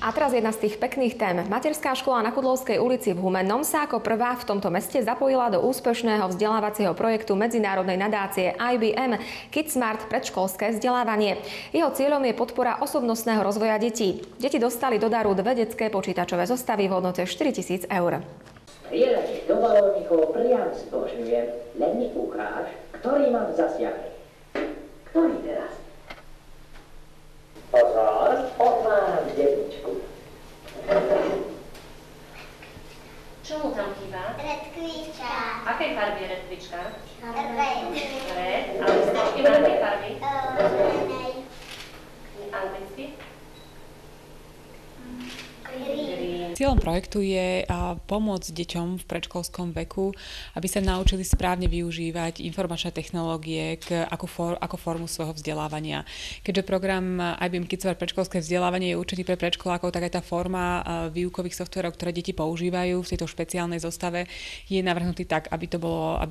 A teraz jedna z tých pekných tém. Materská škola na Kudlovskej ulici v Humennom sa ako prvá v tomto meste zapojila do úspešného vzdelávacieho projektu medzinárodnej nadácie IBM KidSmart predškolské vzdelávanie. Jeho cieľom je podpora osobnostného rozvoja detí. Deti dostali do daru 2 detské počítačové zostavy v hodnote 4 000 eur. Strieľate do balónikov priam zbožňujem, len mi ukáž, ktorý mám zasiahnuť. Ktorý teraz? Pozor, otváram jedničku. Čo mu tam chýba? Redkvička. Akej farby je redkvička? Red. Red. A listočky má aké farby? Zelenej. Anglicky? Green. Cieľom projektu je pomôcť deťom v predškolskom veku, aby sa naučili správne využívať informačné technológie ako formu svojho vzdelávania. Keďže program IBM KidSmart predškolské vzdelávanie je určený pre predškolákov, tak aj tá forma výukových softverov, ktoré deti používajú v tejto špeciálnej zostave, je navrhnutý tak, aby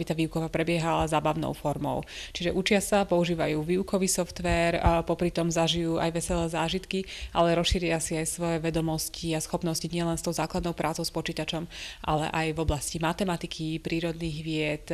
tá výuka prebiehala zábavnou formou. Čiže učia sa, používajú výukový softvér, popri tom zažijú aj veselé zážitky, ale rozšíria si aj svoje vedomosti a schopnosti nielen s tou základnou prácou s počítačom, ale aj v oblasti matematiky, prírodných vied,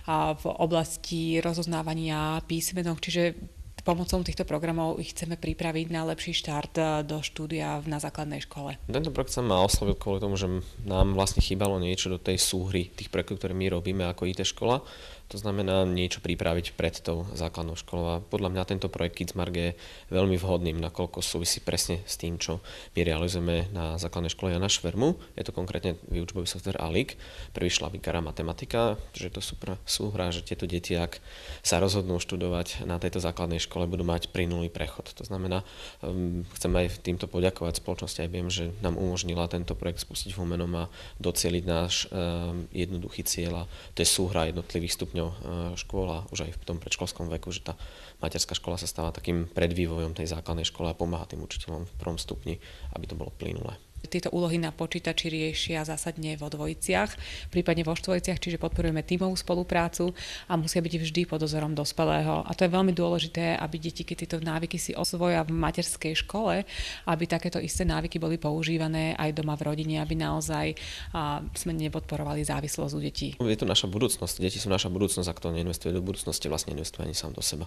a v oblasti rozoznávania písmenok, čiže pomocou týchto programov ich chceme pripraviť na lepší štart do štúdia na základnej škole. Tento projekt sa ma oslovil kvôli tomu, že nám vlastne chýbalo niečo do tej súhry tých projektov, ktoré my robíme ako IT škola. To znamená niečo pripraviť pred tou základnou školou. A podľa mňa tento projekt KidSmart je veľmi vhodným, nakoľko súvisí presne s tým, čo my realizujeme na základnej škole Jana Švermu. Je to konkrétne výučbový software ALIK, prvý šlabikár a matematika, že to super súhra, že tieto deti, ak sa rozhodnú študovať na tejto základnej škole, budú mať plynulý prechod. To znamená, chcem aj týmto poďakovať spoločnosti IBM, že nám umožnila tento projekt spustiť v Humennom a docieliť náš jednoduchý cieľ, a to je súhra jednotlivých stupňov škola už aj v tom predškolskom veku, že tá materská škola sa stáva takým predvývojom tej základnej školy a pomáha tým učiteľom v prvom stupni, aby to bolo plynulé. Tieto úlohy na počítači riešia zásadne vo dvojiciach, prípadne vo štvojiciach, čiže podporujeme tímovú spoluprácu a musia byť vždy pod dozorom dospelého. A to je veľmi dôležité, aby deti, keď tieto návyky si osvoja v materskej škole, aby takéto isté návyky boli používané aj doma v rodine, aby naozaj sme nepodporovali závislosť u detí. Je to naša budúcnosť, deti sú naša budúcnosť, a kto neinvestuje do budúcnosti, vlastne investuje ani sám do seba.